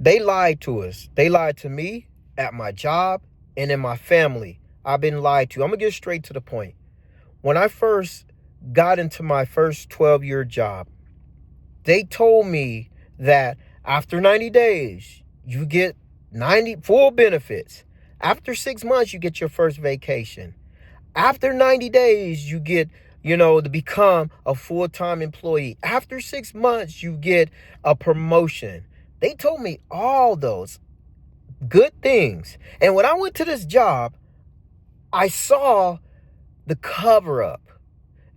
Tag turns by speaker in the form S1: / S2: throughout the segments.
S1: They lied to us. They lied to me at my job and in my family. I've been lied to. I'm going to get straight to the point. When I first got into my first 12-year job, they told me that after 90 days, you get 90 full benefits. After 6 months, you get your first vacation. After 90 days, you get, to become a full-time employee. After 6 months, you get a promotion. They told me all those good things. And when I went to this job, I saw the cover up.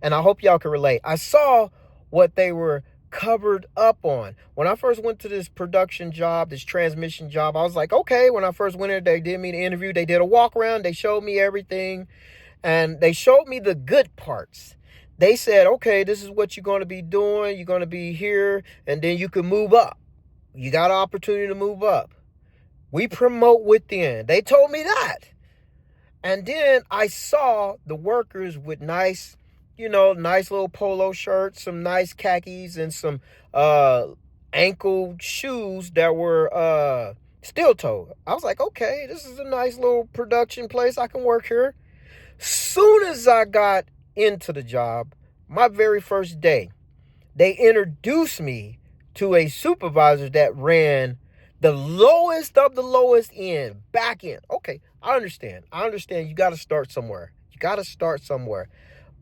S1: And I hope y'all can relate. I saw what they were covered up on. When I first went to this production job, this transmission job, I was like, okay. When I first went in, they did me the interview. They did a walk around. They showed me everything. And they showed me the good parts. They said, okay, this is what you're going to be doing. You're going to be here, and then you can move up. You got an opportunity to move up. We promote within. They told me that. And then I saw the workers with nice little polo shirts, some nice khakis, and some ankle shoes that were steel toe. I was like, okay, this is a nice little production place. I can work here. Soon as I got into the job, my very first day, they introduced me to a supervisor that ran the lowest of the lowest end, back end. Okay, I understand. You got to start somewhere.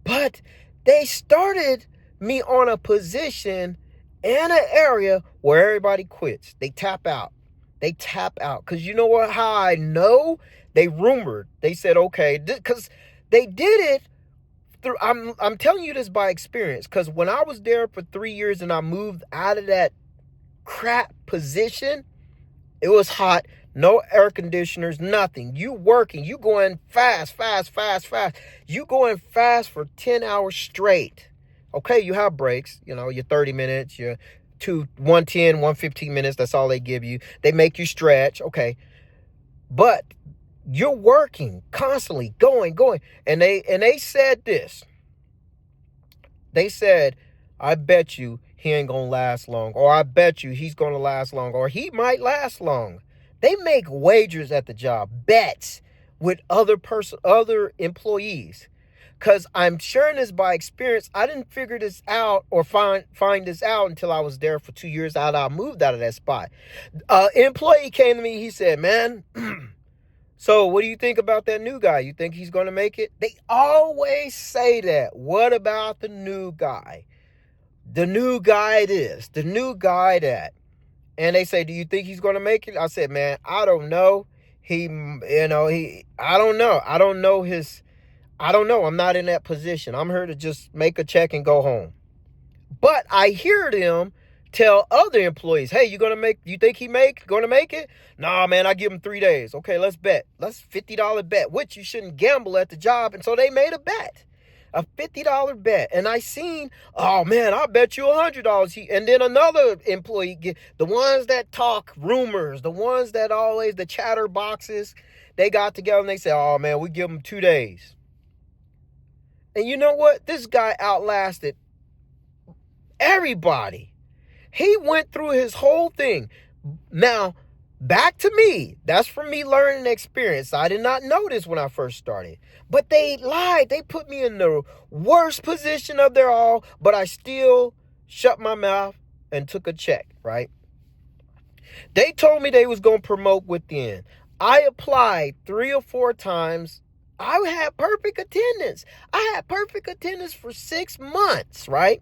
S1: But they started me on a position in an area where everybody quits. They tap out. Because you know what? How I know? They rumored. They said, okay, because they did it through. I'm telling you this by experience. Because when I was there for 3 years and I moved out of that crap position, it was hot. No air conditioners, nothing. You working, you going fast. You going fast for 10 hours straight. Okay, you have breaks, your 30 minutes, your 110, 115 minutes. That's all they give you. They make you stretch. Okay. But you're working constantly, going. And they said this. They said, I bet you he ain't going to last long. Or I bet you he's going to last long. Or he might last long. They make wagers at the job, bets with other employees. Because I'm sharing this by experience. I didn't figure this out or find this out until I was there for 2 years out. I moved out of that spot. Employee came to me. He said, man, so what do you think about that new guy? You think he's going to make it? They always say that. What about the new guy? The new guy this, the new guy that. And they say, do you think he's going to make it? I said, man, I don't know. I don't know. I don't know. I'm not in that position. I'm here to just make a check and go home. But I hear them tell other employees, hey, you think going to make it? Nah, man, I give him 3 days. Okay, let's bet. Let's $50 bet, which you shouldn't gamble at the job. And so they made a bet. A $50 bet. And I seen, oh man, I bet you $100. And then another employee, the ones that talk rumors, the ones that always, the chatter boxes, they got together and they said, oh man, we give them 2 days. And you know what? This guy outlasted everybody. He went through his whole thing. Now, back to me. That's from me learning experience. I did not know this when I first started. But they lied. They put me in the worst position of their all, but I still shut my mouth and took a check, right? They told me they was going to promote within. I applied 3 or 4 times. I had perfect attendance. I had perfect attendance for 6 months, right?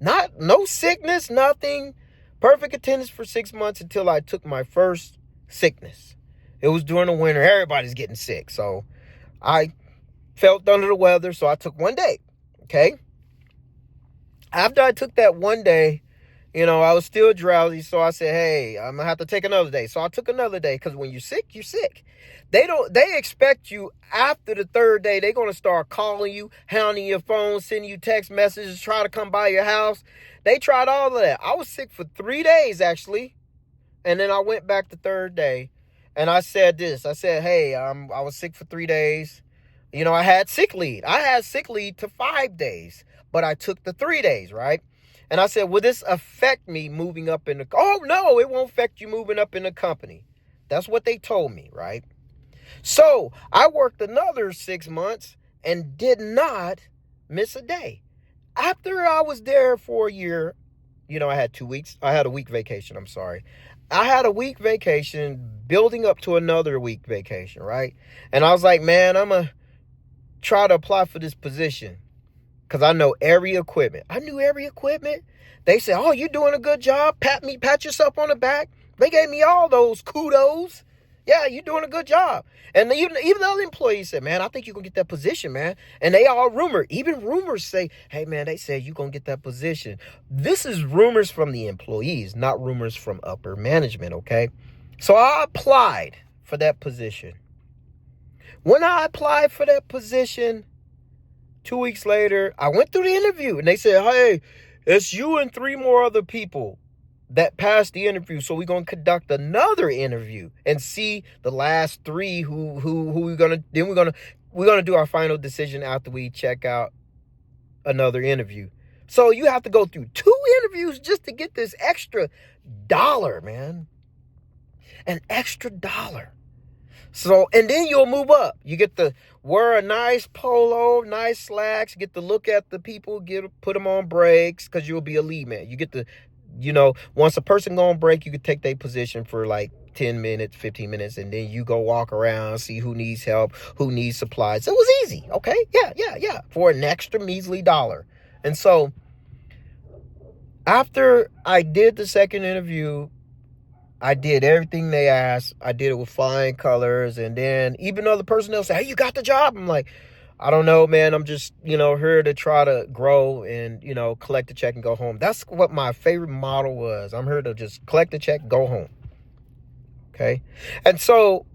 S1: No sickness, nothing. Perfect attendance for 6 months until I took my first sickness. It was during the winter. Everybody's getting sick. So I felt under the weather. So I took 1 day. Okay. After I took that 1 day, I was still drowsy. So I said, hey, I'm going to have to take another day. So I took another day because when you're sick, you're sick. They expect you after the 3rd day, they're going to start calling you, hounding your phone, sending you text messages, try to come by your house. They tried all of that. I was sick for 3 days, actually. And then I went back the 3rd day and I said this. I said, hey, I was sick for 3 days. I had sick leave. I had sick leave to 5 days, but I took the 3 days, right? And I said, will this affect me moving up in the... Oh, no, it won't affect you moving up in the company. That's what they told me, right? So I worked another 6 months and did not miss a day. After I was there for a year, I had 2 weeks. I had a week vacation. I'm sorry. I had a week vacation building up to another week vacation, right? And I was like, man, I'm going to try to apply for this position because I know every equipment. I knew every equipment. They said, oh, you're doing a good job. Pat yourself on the back. They gave me all those kudos. Yeah, you're doing a good job. And even the other employees said, man, I think you're going to get that position, man. And they all rumor. Even rumors say, hey, man, they said you're going to get that position. This is rumors from the employees, not rumors from upper management, okay? So I applied for that position. When I applied for that position, 2 weeks later, I went through the interview. And they said, hey, it's you and 3 more other people that passed the interview, so we're gonna conduct another interview and see the last 3 who we're gonna. Then we're gonna do our final decision after we check out another interview. So you have to go through 2 interviews just to get this extra $1, man, an extra $1. So, and then you'll move up. You get to wear a nice polo, nice slacks. You get to look at the people, put them on breaks because you'll be a lead man. You get to, once a person go on break, you can take their position for like 10 minutes, 15 minutes, and then you go walk around, see who needs help, who needs supplies. So it was easy, okay? Yeah, for an extra measly $1. And so after I did the second interview, I did everything they asked. I did it with flying colors. And then even though the personnel said, hey, you got the job. I'm like, I don't know, man. I'm just, here to try to grow and, collect the check and go home. That's what my favorite model was. I'm here to just collect the check, go home. Okay. And so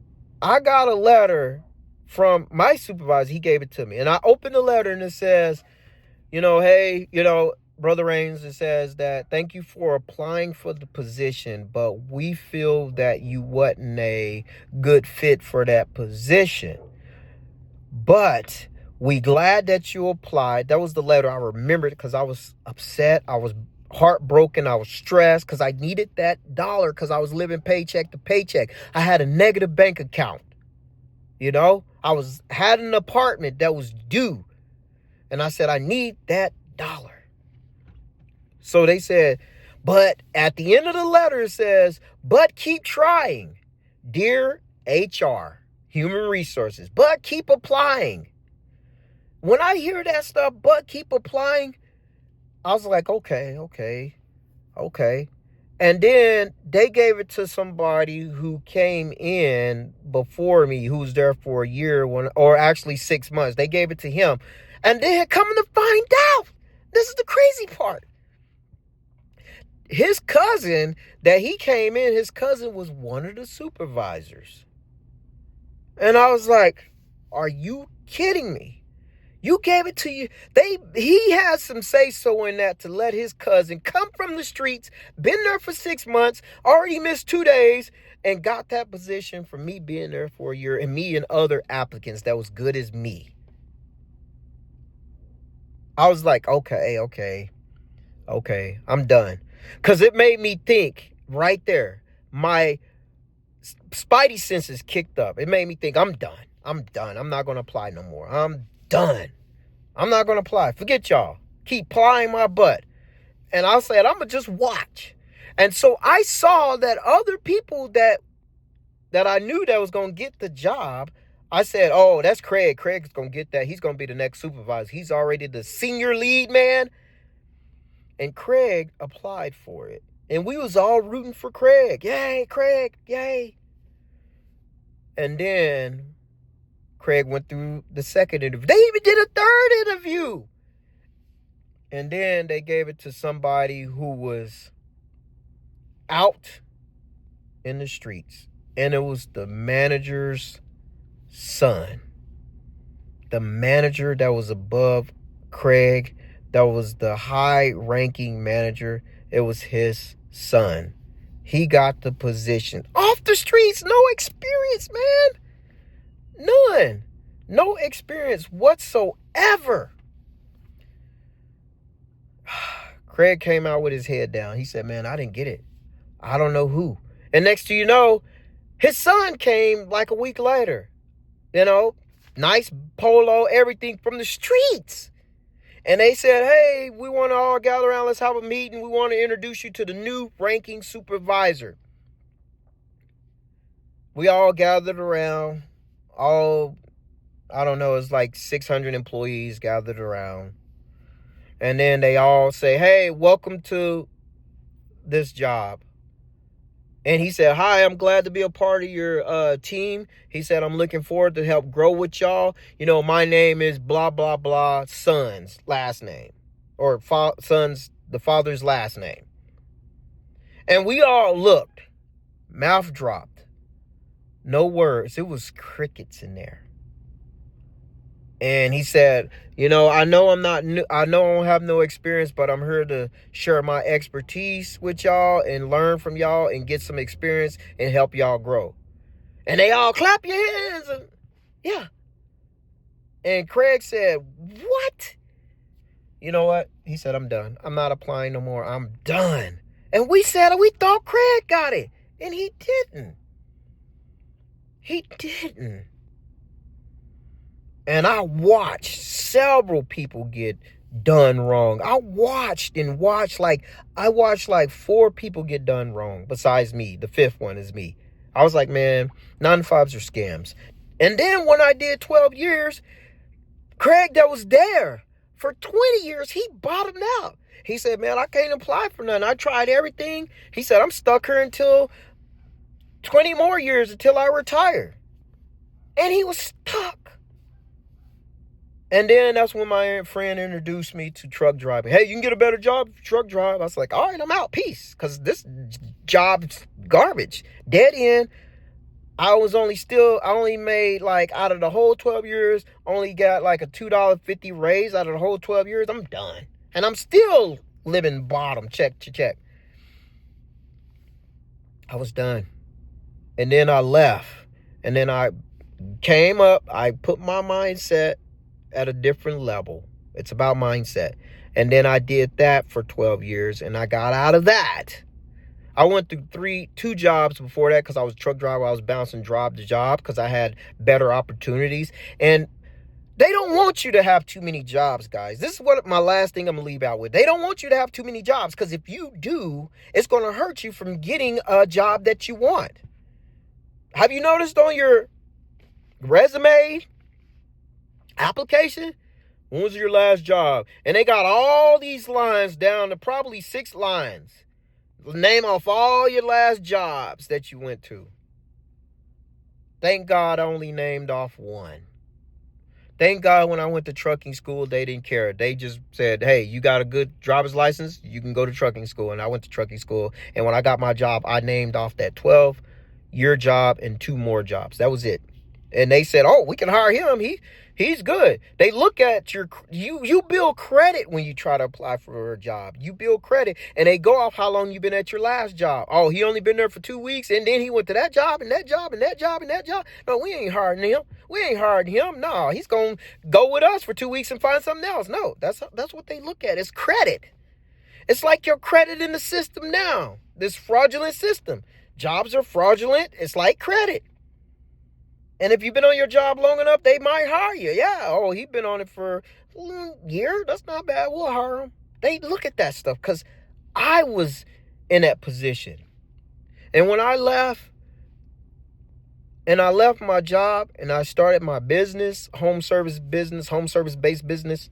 S1: I got a letter from my supervisor. He gave it to me. And I opened the letter and it says, hey, Brother Rains, it says that thank you for applying for the position, but we feel that you wasn't a good fit for that position. But we glad that you applied. That was the letter. I remembered because I was upset. I was heartbroken. I was stressed because I needed that $1 because I was living paycheck to paycheck. I had a negative bank account. I had an apartment that was due. And I said, I need that $1. So they said, but at the end of the letter, it says, but keep trying. Dear HR, Human Resources, but keep applying. When I hear that stuff, but keep applying, I was like, okay. And then they gave it to somebody who came in before me, who was there for a year, or actually 6 months. They gave it to him. And then coming to find out, this is the crazy part. His cousin that he came in, his cousin was one of the supervisors. And I was like, are you kidding me? You gave it to you. He has some say-so in that to let his cousin come from the streets, been there for 6 months, already missed 2 days, and got that position for me being there for a year and me and other applicants that was good as me. I was like, okay, I'm done. Because it made me think right there. My spidey senses kicked up. It made me think, I'm done. I'm not going to apply no more. I'm done. I'm not going to apply. Forget y'all. Keep plying my butt. And I said, I'm going to just watch. And so I saw that other people that I knew that was going to get the job, I said, oh, that's Craig. Craig's going to get that. He's going to be the next supervisor. He's already the senior lead man. And Craig applied for it. And we was all rooting for Craig. Yay, Craig, yay. And then Craig went through the second interview. They even did a third interview. And then they gave it to somebody who was out in the streets. And it was the manager's son. The manager that was above Craig, that was the high-ranking manager. It was his son. He got the position. Off the streets, no experience, man. None. No experience whatsoever. Craig came out with his head down. He said, man, I didn't get it. I don't know who. And next thing you know, his son came like a week later. You know, nice polo, everything from the streets. And they said, hey, we want to all gather around. Let's have a meeting. We want to introduce you to the new ranking supervisor. We all gathered around. I don't know, it's like 600 employees gathered around. And then they all say, hey, welcome to this job. And he said, hi, I'm glad to be a part of your team. He said, I'm looking forward to help grow with y'all. You know, my name is blah, blah, blah, son's last name. Or son's, the father's last name. And we all looked. Mouth dropped. No words. It was crickets in there. And he said, you know, I know I'm not new. I know I don't have no experience, but I'm here to share my expertise with y'all and learn from y'all and get some experience and help y'all grow. And they all clap your hands. And, yeah. And Craig said, what? You know what? He said, I'm done. I'm not applying no more. I'm done. And we thought Craig got it. And he didn't. He didn't. And I watched several people get done wrong. I watched like 4 people get done wrong besides me. The 5th one is me. I was like, man, 9-to-5s are scams. And then when I did 12 years, Craig that was there for 20 years, he bottomed out. He said, man, I can't apply for nothing. I tried everything. He said, I'm stuck here until 20 more years until I retire. And he was stuck. And then that's when my friend introduced me to truck driving. Hey, you can get a better job if you truck drive. I was like, all right, I'm out. Peace. Because this job's garbage. Dead end. I only made like out of the whole 12 years, only got like a $2.50 raise out of the whole 12 years. I'm done. And I'm still living bottom. Check. I was done. And then I left. And then I came up. I put my mindset at a different level. It's about mindset. And then I did that for 12 years and I got out of that. I went through 2 jobs before that because I was a truck driver. I was bouncing job to job because I had better opportunities. And they don't want you to have too many jobs, guys. This is what my last thing I'm going to leave out with. They don't want you to have too many jobs because if you do, it's going to hurt you from getting a job that you want. Have you noticed on your resume application, when was your last job? And they got all these lines down to probably 6 lines. Name off all your last jobs that you went to. Thank God I only named off 1. Thank God when I went to trucking school, they didn't care. They just said, hey, you got a good driver's license, you can go to trucking school. And I went to trucking school. And when I got my job, I named off that 12-year job and 2 more jobs. That was it. And they said, oh, we can hire him. He's good. They look at you build credit when you try to apply for a job. You build credit and they go off how long you've been at your last job. Oh, he only been there for 2 weeks and then he went to that job and that job and that job and that job. No, we ain't hiring him. No, he's going to go with us for 2 weeks and find something else. No, that's what they look at. It's credit. It's like your credit in the system now. This fraudulent system. Jobs are fraudulent. It's like credit. And if you've been on your job long enough, they might hire you. Yeah. Oh, he's been on it for a year. That's not bad. We'll hire him. They look at that stuff because I was in that position. And when I left my job and I started my business, home service-based business.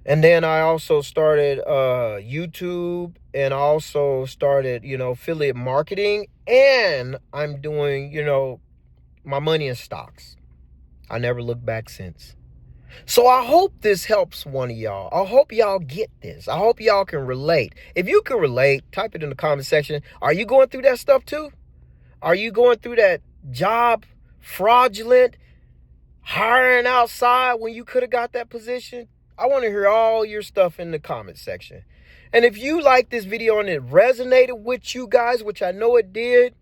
S1: And then I also started YouTube and I also started, affiliate marketing. And I'm doing, my money in stocks. I never looked back since. So I hope this helps one of y'all. I hope y'all get this. I hope y'all can relate. If you can relate, type it in the comment section. Are you going through that stuff too? Are you going through that job fraudulent, hiring outside when you could have got that position? I want to hear all your stuff in the comment section. And if you like this video and it resonated with you guys, which I know it did,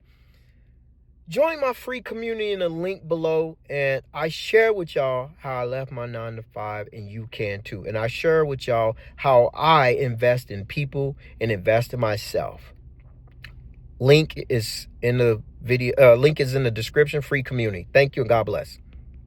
S1: Join my free community in the link below, and I share with y'all how I left my 9 to 5, and you can too. And I share with y'all how I invest in people and invest in myself. Link is in the video. Link is in the description. Free community. Thank you and God bless.